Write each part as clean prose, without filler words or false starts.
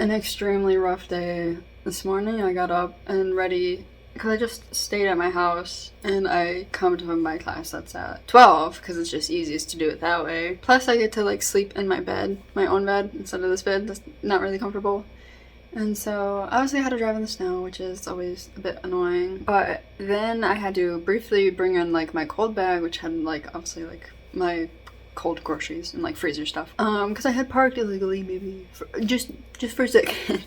an extremely rough day. This morning I got up and ready because I just stayed at my house and I come to my class that's at 12 because it's just easiest to do it that way. Plus I get to like sleep in my bed, my own bed, instead of this bed that's not really comfortable. And so obviously I had to drive in the snow, which is always a bit annoying. But then I had to briefly bring in like my cold bag, which had like obviously like my cold groceries and like freezer stuff. Because I had parked illegally maybe for, just for a second.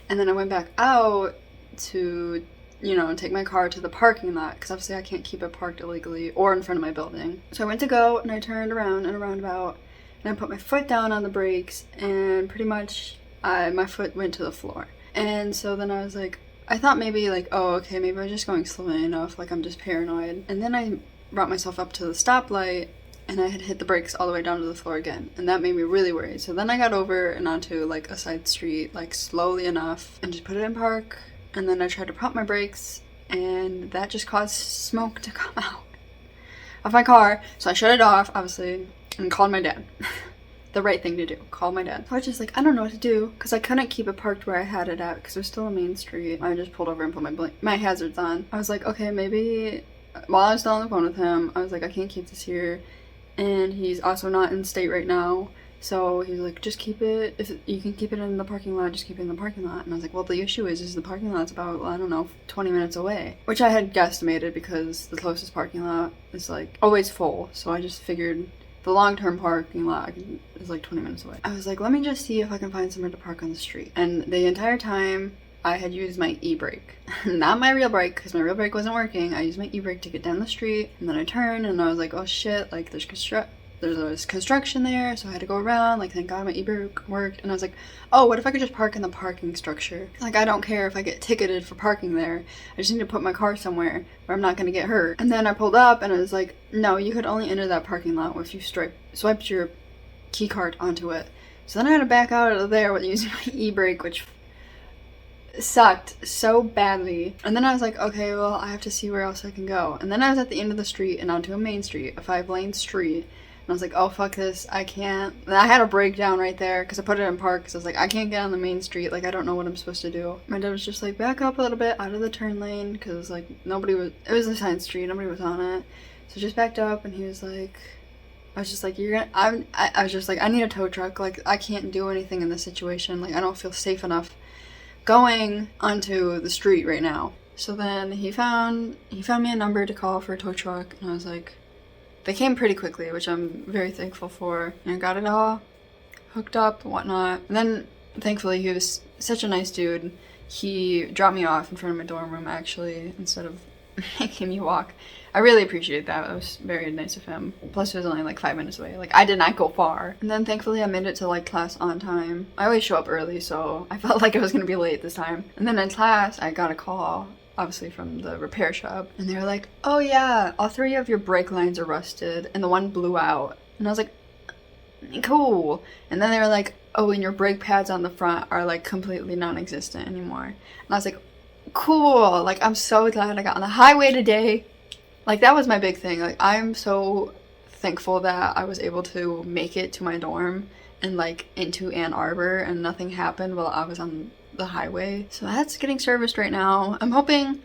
And then I went back out to, you know, take my car to the parking lot because obviously I can't keep it parked illegally or in front of my building. So I went to go and I turned around in a roundabout and I put my foot down on the brakes and pretty much my foot went to the floor. And so then I was like, I thought maybe like, oh, okay, maybe I'm just going slowly enough, like I'm just paranoid. And then I brought myself up to the stoplight and I had hit the brakes all the way down to the floor again. And that made me really worried. So then I got over and onto like a side street, like slowly enough and just put it in park. And then I tried to pump my brakes and that just caused smoke to come out of my car. So I shut it off, obviously, and called my dad. The right thing to do, call my dad. So I was just like, I don't know what to do because I couldn't keep it parked where I had it at because it was still a main street. I just pulled over and put my hazards on. I was like, okay, maybe while I was still on the phone with him, I was like, I can't keep this here. And he's also not in state right now. So he was like, just keep it, if you can keep it in the parking lot, just keep it in the parking lot. And I was like, well, the issue is the parking lot's about, I don't know, 20 minutes away. Which I had guesstimated because the closest parking lot is like always full. So I just figured the long-term parking lot is like 20 minutes away. I was like, let me just see if I can find somewhere to park on the street. And the entire time I had used my e-brake. Not my real brake, because my real brake wasn't working. I used my e-brake to get down the street, and then I turned and I was like, oh shit, like there's construction there, so I had to go around. Like, thank God my e-brake worked. And I was like, oh, what if I could just park in the parking structure? Like, I don't care if I get ticketed for parking there. I just need to put my car somewhere where I'm not going to get hurt. And then I pulled up and I was like, no, you could only enter that parking lot if you swiped your key card onto it. So then I had to back out of there with using my e-brake, which sucked so badly. And then I was like, okay, well, I have to see where else I can go. And then I was at the end of the street and onto a main street, a 5-lane street. And I was like, oh, fuck this, I can't. And I had a breakdown right there because I put it in park because I was like, I can't get on the main street. Like, I don't know what I'm supposed to do. My dad was just like, back up a little bit out of the turn lane because, like, it was a side street, nobody was on it. So just backed up and he was like, I was just like, I was just like, I need a tow truck. Like, I can't do anything in this situation. Like, I don't feel safe enough going onto the street right now. So then he found me a number to call for a tow truck and I was like, they came pretty quickly, which I'm very thankful for. And I got it all hooked up and whatnot. And then, thankfully, he was such a nice dude. He dropped me off in front of my dorm room, actually, instead of making me walk. I really appreciate that. It was very nice of him. Plus, it was only like 5 minutes away. Like, I did not go far. And then, thankfully, I made it to, like, class on time. I always show up early, so I felt like I was going to be late this time. And then in class, I got a call, obviously from the repair shop, and they were like, oh yeah, all 3 of your brake lines are rusted and the one blew out. And I was like, cool. And then they were like, oh, and your brake pads on the front are like completely non-existent anymore. And I was like, cool, like I'm so glad I got on the highway today. Like, that was my big thing. Like, I'm so thankful that I was able to make it to my dorm and like into Ann Arbor and nothing happened while I was on the highway. So that's getting serviced right now. I'm hoping,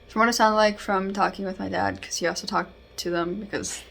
from what it sounded like from talking with my dad, because he also talked to them, because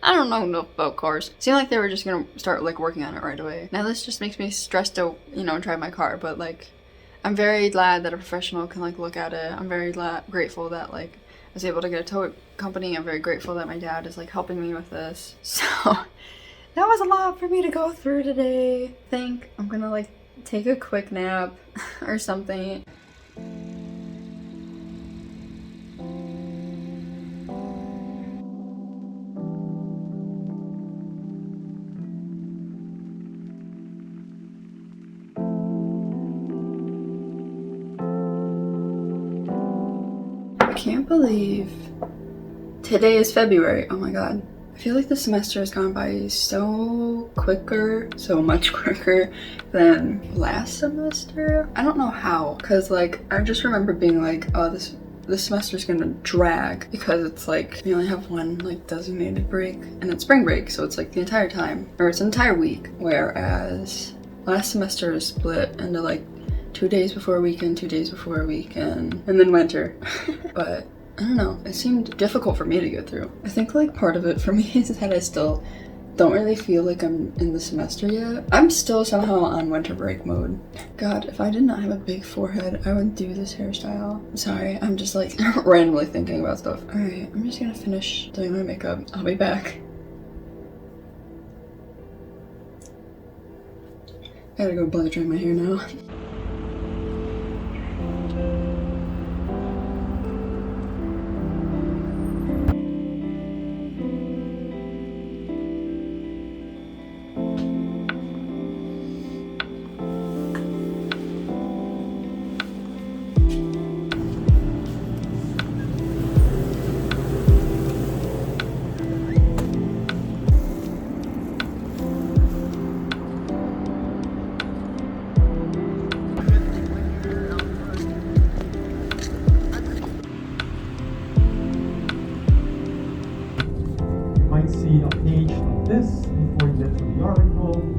I don't know enough about cars. It seemed like they were just gonna start like working on it right away. Now this just makes me stressed to, you know, drive my car, but like I'm very glad that a professional can like look at it. I'm very grateful that like I was able to get a tow company. I'm very grateful that my dad is like helping me with this. So that was a lot for me to go through today. I think I'm gonna like take a quick nap or something. I can't believe today is February. Oh my god. I feel like the semester has gone by so much quicker than last semester. I don't know how, because like I just remember being like, oh, this semester's gonna drag because it's like we only have one like designated break and it's spring break, so it's like the entire time, or it's an entire week, whereas last semester is split into like 2 days before a weekend, 2 days before a weekend, and then winter. But I don't know, it seemed difficult for me to go through. I think like part of it for me is that I still don't really feel like I'm in the semester yet. I'm still somehow on winter break mode. God, if I did not have a big forehead, I would do this hairstyle. I'm sorry, I'm just like randomly thinking about stuff. Alright, I'm just gonna finish doing my makeup. I'll be back. I gotta go blow dry my hair now. See a page like this before you get to the article.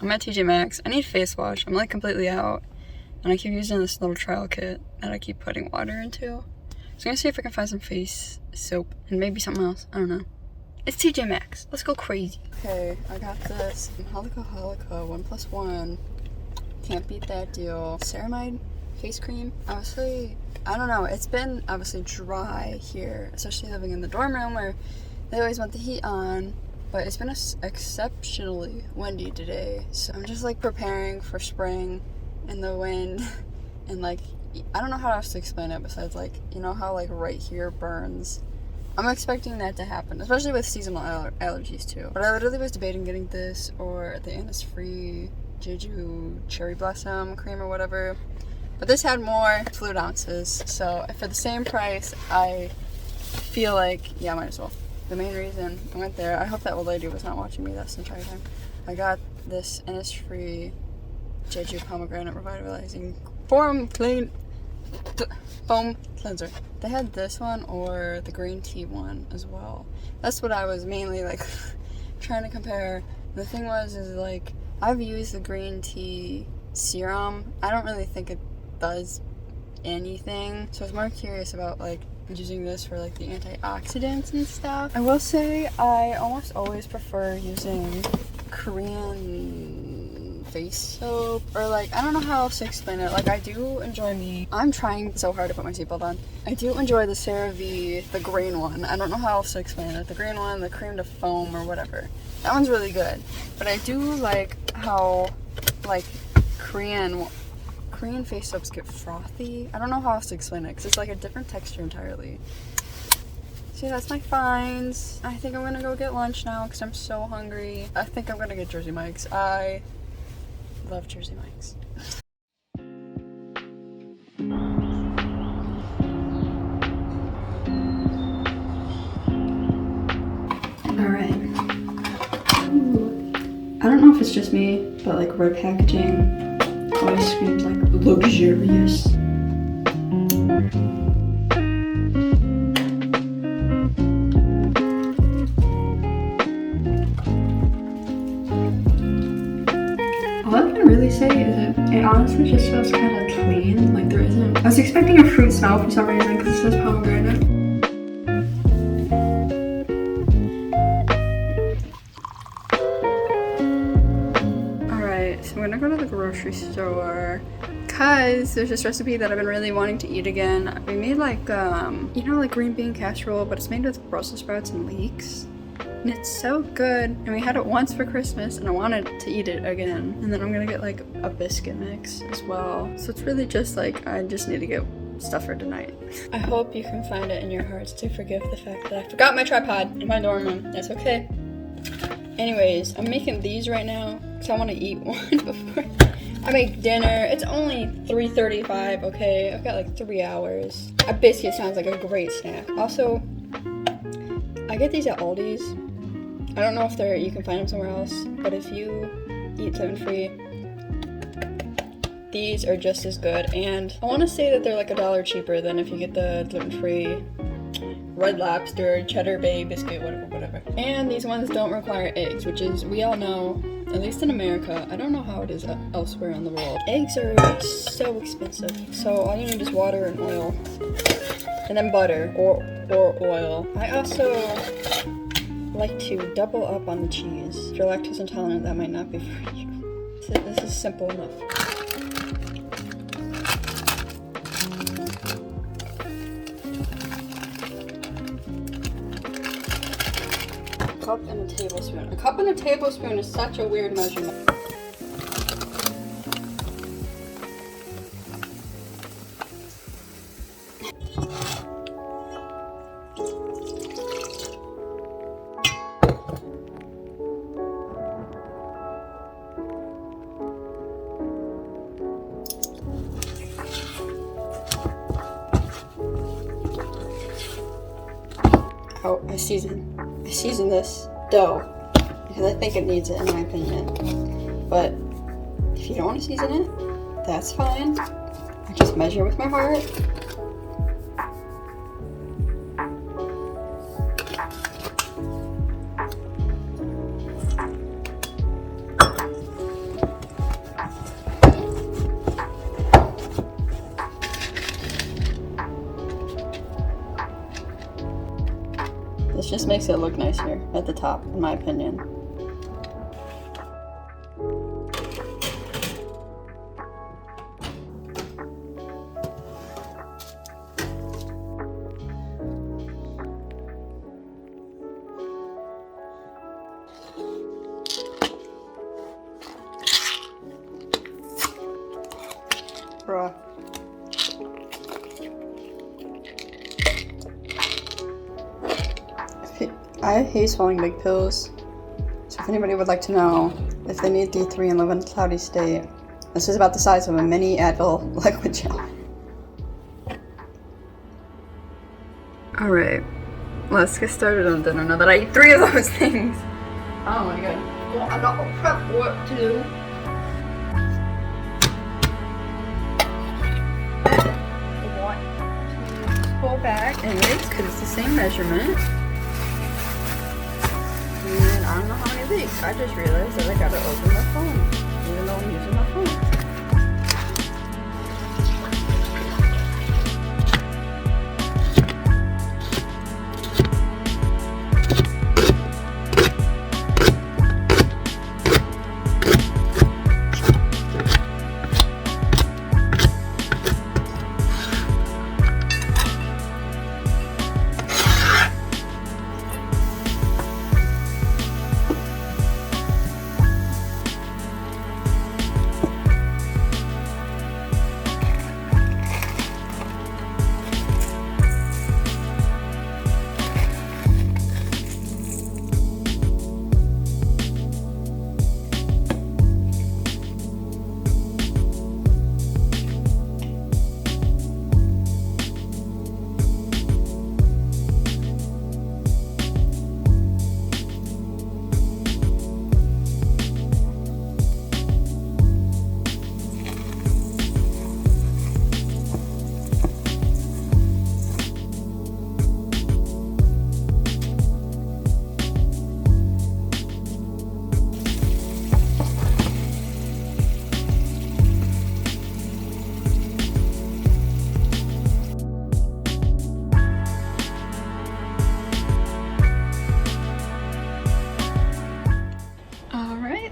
I'm at TJ Maxx. I need face wash. I'm like completely out. And I keep using this little trial kit that I keep putting water into. So I'm gonna see if I can find some face soap and maybe something else. I don't know. It's TJ Maxx. Let's go crazy. Okay, I got this Holika 1+1. Can't beat that deal. Ceramide face cream. Honestly, I don't know. It's been obviously dry here, especially living in the dorm room where they always want the heat on. But it's been exceptionally windy today. So I'm just like preparing for spring and the wind. And like, I don't know how else to explain it besides like, you know how like right here burns? I'm expecting that to happen, especially with seasonal allergies too. But I literally was debating getting this or the Innisfree Juju Cherry Blossom cream or whatever. But this had more fluid ounces, so for the same price, I feel like, yeah, might as well. The main reason I went there, I hope that old lady was not watching me this entire time. I got this Innisfree Jeju Pomegranate Revitalizing Foam Cleanser. They had this one or the green tea one as well. That's what I was mainly like trying to compare. The thing is like, I've used the green tea serum. I don't really think it does anything. So I was more curious about like using this for like the antioxidants and stuff. I will say I almost always prefer using Korean face soap, or like, I don't know how else to explain it. Like, I do enjoy I'm trying so hard to put my seatbelt on. I do enjoy the CeraVe, the green one. I don't know how else to explain it. The green one, the cream to foam or whatever. That one's really good. But I do like how like Korean face soaps get frothy. I don't know how else to explain it because it's like a different texture entirely. See, that's my finds. I think I'm gonna go get lunch now because I'm so hungry. I think I'm gonna get Jersey Mike's. I love Jersey Mike's. Alright. I don't know if it's just me, but like red packaging always screams like luxurious. All I can really say is it honestly just feels kind of clean. Like there isn't. I was expecting a fruit smell for some reason because it says pomegranate. Alright, so I'm gonna go to the grocery store because there's this recipe that I've been really wanting to eat again. We made like, you know, like green bean casserole, but it's made with Brussels sprouts and leeks. And it's so good. And we had it once for Christmas and I wanted to eat it again. And then I'm gonna get like a biscuit mix as well. So it's really just like, I just need to get stuff for tonight. I hope you can find it in your hearts to forgive the fact that I forgot my tripod in my dorm room. That's okay. Anyways, I'm making these right now because I want to eat one before I make dinner. It's only 3:35, okay? I've got like 3 hours. A biscuit sounds like a great snack. Also, I get these at Aldi's. I don't know if you can find them somewhere else, but if you eat gluten-free, these are just as good. And I want to say that they're like $1 cheaper than if you get the gluten-free Red Lobster, Cheddar Bay biscuit, whatever. And these ones don't require eggs, which is, we all know, at least in America, I don't know how it is elsewhere in the world. Eggs are so expensive. So all you need is water and oil. And then butter or oil. I also like to double up on the cheese. If you're lactose intolerant, that might not be for you. So this is simple enough. Cup and a tablespoon. A cup and a tablespoon is such a weird measurement. Oh, I season this dough because I think it needs it in my opinion. But if you don't want to season it, that's fine. I just measure with my heart. makes it look nicer at the top, in my opinion. Bruh. I hate swallowing big pills, so if anybody would like to know if they need D3 and live in a cloudy state, this is about the size of a mini Advil liquid gel. Alright, let's get started on dinner now that I ate 3 of those things. Oh my god. Well, I got prep work to do. Pull back anyways, because it's the same measurement. And I don't know how many of these. I just realized that I gotta open my phone, even though I'm using my phone.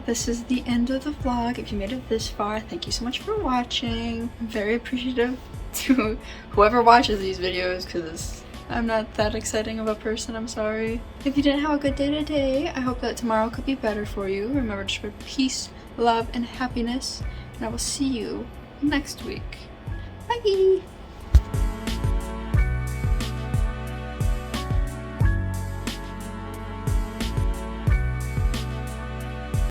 This is the end of the vlog. If you made it this far, thank you so much for watching. I'm very appreciative to whoever watches these videos because I'm not that exciting of a person, I'm sorry. If you didn't have a good day today, I hope that tomorrow could be better for you. Remember to spread peace, love, and happiness, and I will see you next week. Bye!